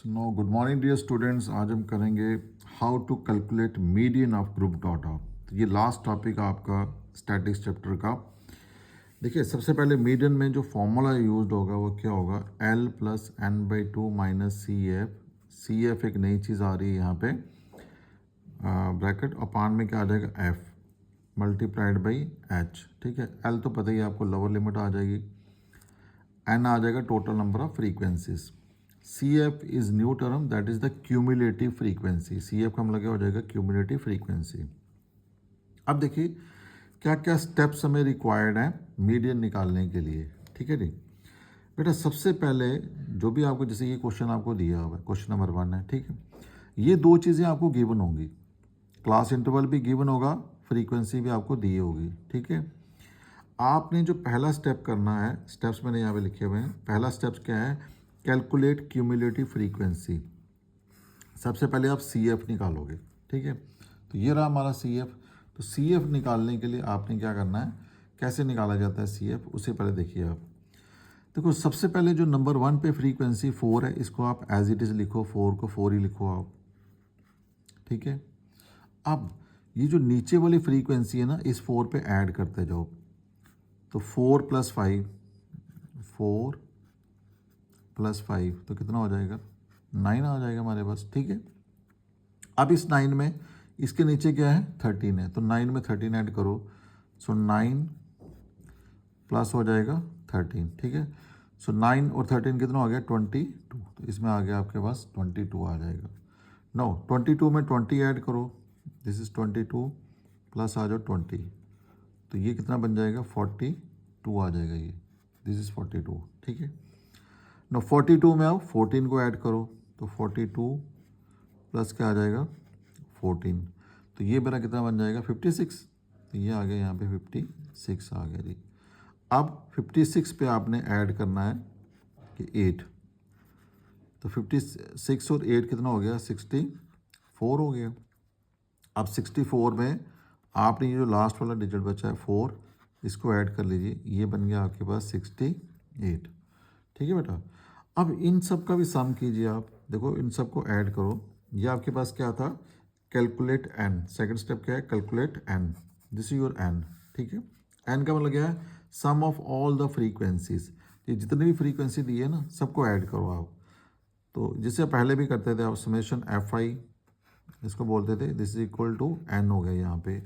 No good morning dear students. आज हम करेंगे how to calculate median of group data. तो ये लास्ट टॉपिक आपका स्टैटिक्स चैप्टर का। देखिए, सबसे पहले मीडियन में जो फॉर्मूला यूज होगा वो क्या होगा, L plus n/2 minus C F एक नई चीज़ आ रही है यहाँ पे ब्रैकेट, और पान में क्या आ जाएगा F मल्टीप्लाइड बाई H। ठीक है, L तो पता ही है आपको, लोअर लिमिट आ जाएगी, n आ जाएगा total number of frequencies. C F is new term, that is the cumulative frequency. C F का मतलब क्या हो जाएगा, क्यूमुलेटिव फ्रीक्वेंसी। अब देखिए क्या क्या स्टेप्स हमें रिक्वायर्ड हैं मीडियन निकालने के लिए। ठीक है जी बेटा, सबसे पहले जो भी आपको, जैसे ये क्वेश्चन आपको दिया हुआ है, क्वेश्चन नंबर 1 है, ठीक है, ये दो चीज़ें आपको गिवन होंगी, क्लास इंटरवल भी गिवन होगा, फ्रीक्वेंसी भी आपको दी होगी। ठीक है, आपने जो पहला स्टेप करना है, स्टेप्स मैंने यहाँ पे लिखे हुए हैं, पहला स्टेप्स क्या है, कैलकुलेट क्यूमुलेटिव फ्रीक्वेंसी। सबसे पहले आप सी एफ निकालोगे। ठीक है, तो ये रहा हमारा सी एफ। तो सी एफ निकालने के लिए आपने क्या करना है, कैसे निकाला जाता है सी एफ, उससे पहले देखिए आप। देखो, सबसे पहले जो नंबर 1 पे फ्रीक्वेंसी 4 है, इसको आप एज इट इज़ लिखो, 4 को 4 ही लिखो आप। ठीक है, अब ये जो नीचे वाली फ्रीक्वेंसी है ना, इस 4 पे ऐड करते जाओ। तो 4 + 5, 4 + 5 तो कितना हो जाएगा, 9 आ जाएगा हमारे पास। ठीक है, अब इस 9 में इसके नीचे क्या है, 13 है, तो 9 में 13 ऐड करो, सो 9 प्लस हो जाएगा 13। ठीक है, सो 9 और 13 कितना हो गया, 22। तो इसमें आ गया आपके पास 22 आ जाएगा। नो, 22 में 20 ऐड करो, दिस इज़ 22 प्लस आ जाओ 20, तो ये कितना बन जाएगा, 42 आ जाएगा ये, दिस इज़ 42। ठीक है, नो 42 में आओ, 14 को ऐड करो, तो 42 प्लस क्या आ जाएगा, 14, तो ये मेरा कितना बन जाएगा, 56। तो ये आ गया यहाँ पे 56 आ गया जी। अब 56 पे आपने ऐड करना है कि 8, तो 56 और 8 कितना हो गया, 64 हो गया। अब 64 में आपने ये जो लास्ट वाला डिजिट बचा है 4, इसको ऐड कर लीजिए, ये बन गया आपके पास 68। ठीक है बेटा, अब इन सब का भी सम कीजिए आप। देखो, इन सब को ऐड करो, ये आपके पास क्या था, कैलकुलेट एन। सेकंड स्टेप क्या है, calculate N, this is your N. ठीक है, एन का मतलब क्या है, sum of all the frequencies. ये जितनी भी फ्रीक्वेंसी दी है ना, सबको ऐड करो आप। तो जिससे पहले भी करते थे आप, समेशन एफ आई इसको बोलते थे, this is equal to N हो गया यहाँ पे।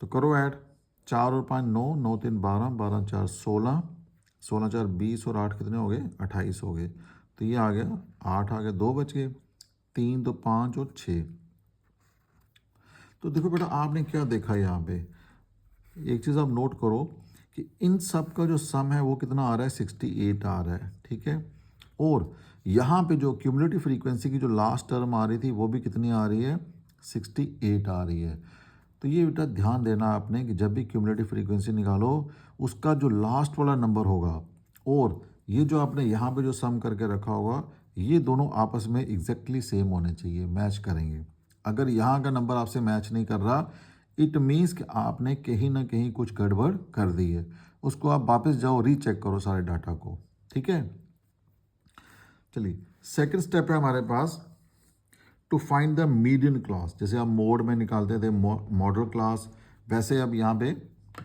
तो करो ऐड, 4 और 5 9, 9 3 12, 12 4 16, 16 4 20 और 8 कितने हो गए, 28 हो गए। तो ये आ गया 8 आ गया, 2 बच गए, 3 तो 5 और 6। तो देखो बेटा, आपने क्या देखा यहाँ पे, एक चीज़ आप नोट करो कि इन सब का जो सम है वो कितना आ रहा है, 68 आ रहा है। ठीक है, और यहाँ पे जो क्यूमुलेटिव फ्रीक्वेंसी की जो लास्ट टर्म आ रही थी वो भी कितनी आ रही है, 68 आ रही है। तो ये बेटा ध्यान देना आपने कि जब भी क्यूमुलेटिव फ्रीक्वेंसी निकालो, उसका जो लास्ट वाला नंबर होगा और ये जो आपने यहाँ पे जो सम करके रखा होगा, ये दोनों आपस में एग्जैक्टली सेम होने चाहिए, मैच करेंगे। अगर यहाँ का नंबर आपसे मैच नहीं कर रहा, इट मीन्स कि आपने कहीं ना कहीं कुछ गड़बड़ कर दी है। उसको आप वापस जाओ, रीचेक करो सारे डाटा को। ठीक है, चलिए सेकंड स्टेप है हमारे पास, to find the median class. जैसे आप मोड में निकालते थे मॉडल क्लास, वैसे अब यहाँ पे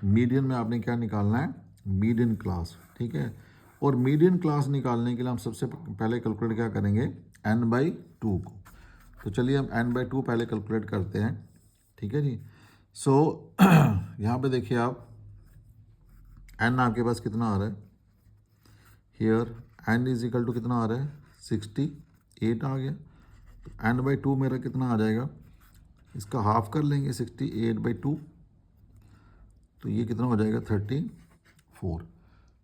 मीडियन में आपने क्या निकालना है, मीडियन क्लास। ठीक है, और मीडियन क्लास निकालने के लिए हम सबसे पहले कैलकुलेट क्या करेंगे, n/2 को। तो चलिए हम n/2 पहले कैलकुलेट करते हैं। ठीक है जी, सो यहाँ पे देखिए आप, n आपके पास कितना आ रहा है, here n is equal to कितना आ रहा है, 68 आ गया। तो n/2 मेरा कितना आ जाएगा, इसका हाफ कर लेंगे, 68/2, तो ये कितना हो जाएगा, 34।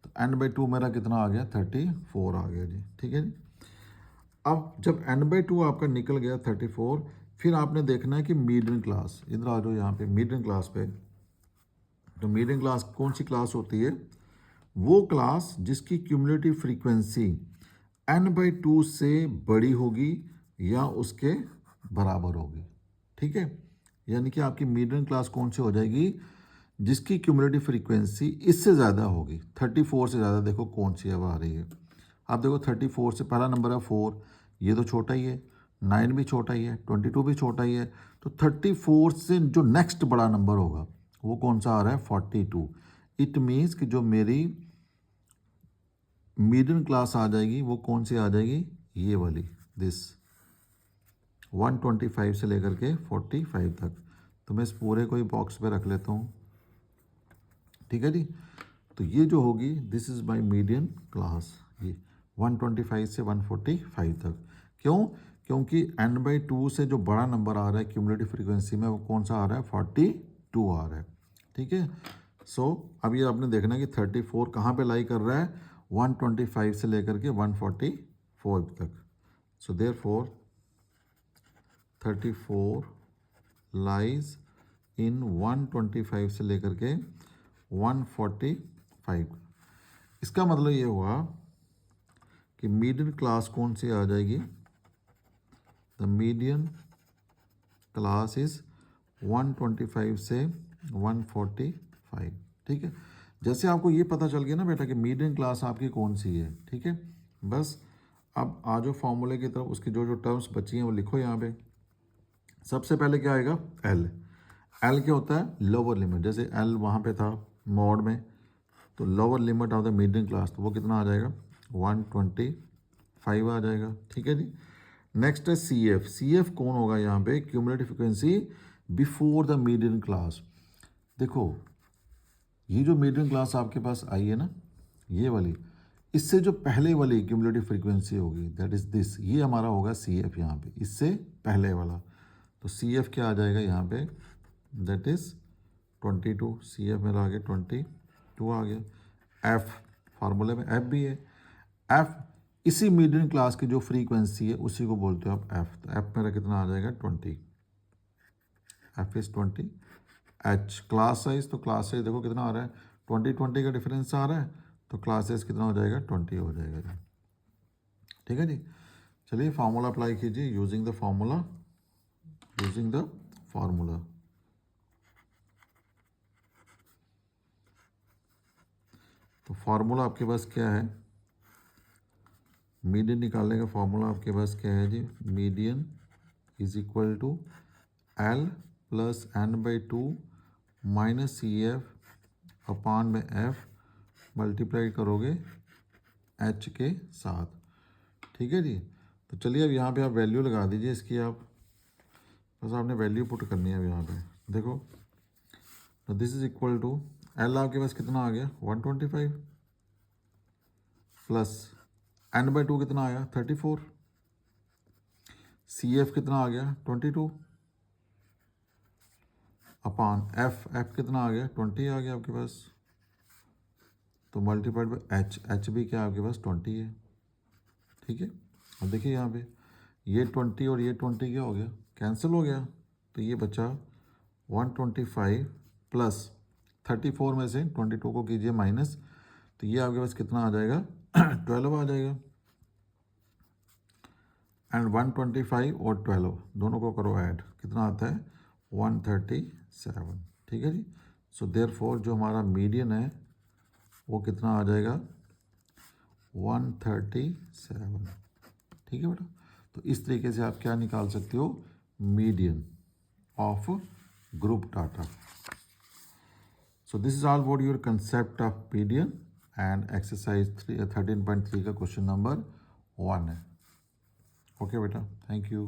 तो n/2 मेरा कितना आ गया, 34 आ गया जी। ठीक है जी, अब जब n/2 आपका निकल गया 34, फिर आपने देखना है कि मीडियन क्लास, इधर आ जाओ यहाँ पे मीडियन क्लास पे। तो मीडियन क्लास कौन सी क्लास होती है, वो क्लास जिसकी क्यूमुलेटिव फ्रीक्वेंसी n/2 से बड़ी होगी या उसके बराबर होगी। ठीक है, यानी कि आपकी मीडियन क्लास कौन सी हो जाएगी, जिसकी क्यूमुलेटिव फ्रीक्वेंसी इससे ज़्यादा होगी, 34 से ज़्यादा। देखो कौन सी अब आ रही है, आप देखो 34 से पहला नंबर है 4, ये तो छोटा ही है, 9 भी छोटा ही है, 22 भी छोटा ही है, तो 34 से जो नेक्स्ट बड़ा नंबर होगा वो कौन सा आ रहा है, 42। इट मीन्स कि जो मेरी मीडियन क्लास आ जाएगी वो कौन सी आ जाएगी, ये वाली, दिस 125 से लेकर के 45 तक। तो मैं इस पूरे को ही बॉक्स पे रख लेता हूँ, ठीक है जी। तो ये जो होगी, this is my median class, ये 125 से 145 तक। क्यों? क्योंकि n/2 से जो बड़ा नंबर आ रहा है क्यूमुलेटिव फ्रीक्वेंसी में वो कौन सा आ रहा है, 42 आ रहा है, ठीक है। सो अब ये आपने देखना है कि 34 कहाँ पे लाई कर रहा है, 125 से लेकर के 144 तक। सो देयरफॉर 34 लाइज इन 125 से लेकर के 145। इसका मतलब ये हुआ कि मीडियन क्लास कौन सी आ जाएगी, द मीडियन क्लास इज 125 से 145, ठीक है। जैसे आपको ये पता चल गया ना बेटा कि मीडियन क्लास आपकी कौन सी है, ठीक है। बस अब आ जाओ फॉर्मूले की तरफ, उसकी जो जो टर्म्स बची हैं वो लिखो यहाँ पे। सबसे पहले क्या आएगा, एल। एल क्या होता है, लोअर लिमिट। जैसे एल वहाँ पे था मॉड में, तो lower limit of the median class, तो वो कितना आ जाएगा, 125 आ जाएगा, ठीक है जी। नेक्स्ट है सी एफ। सी एफ कौन होगा यहाँ पे, cumulative frequency before the median class. देखो ये जो मीडियन क्लास आपके पास आई है ना, ये वाली, इससे जो पहले वाली क्यूमुलेटिव फ्रीक्वेंसी होगी, दैट इज दिस, ये हमारा होगा सी एफ यहाँ पे, इससे पहले वाला। तो सी एफ क्या आ जाएगा यहाँ पे, दैट इज 22। सी एफ मेरा आ गया 22 आ गया। एफ फार्मूले में एफ भी है, एफ इसी मीडियन क्लास की जो फ्रीक्वेंसी है उसी को बोलते हो आप एफ। तो एफ मेरा कितना आ जाएगा 20, F is 20। H class size, तो क्लास साइज देखो कितना आ रहा है, 20 का डिफरेंस आ रहा है, तो क्लास साइज कितना हो जाएगा, 20 हो जाएगा जी, ठीक है जी। चलिए फार्मूला अप्लाई कीजिए, using the formula, using the formula. तो फार्मूला आपके पास क्या है, मीडियन निकालने का फार्मूला आपके पास क्या है जी, median is equal to L plus n/2 minus C F upon में एफ मल्टीप्लाई करोगे एच के साथ, ठीक है जी। तो चलिए अब यहाँ पे आप वैल्यू लगा दीजिए इसकी, आप बस आपने वैल्यू पुट करनी है अब यहाँ पे। देखो तो this is equal to L आपके पास कितना आ गया 125 प्लस n/2 कितना आया 34, सी एफ कितना आ गया 22 अपान एफ कितना आ गया 20 आ गया आपके पास, तो मल्टीप्लाइड बाई एच भी क्या आपके पास 20 है, ठीक है। अब देखिए यहाँ पे ये 20 और ये 20 क्या हो गया, कैंसिल हो गया, तो ये बचा 125 प्लस 34 में से 22 को कीजिए माइनस, तो ये आपके पास कितना आ जाएगा 12 आ जाएगा। एंड 125 और 12 दोनों को करो ऐड, कितना आता है 137, ठीक है जी। सो देयरफॉर जो हमारा मीडियन है वो कितना आ जाएगा 137, ठीक है बेटा। तो इस तरीके से आप क्या निकाल सकते हो, median of group data. So this is all about your concept of median, and exercise 13.3 का क्वेश्चन नंबर 1 है। ओके बेटा, थैंक यू।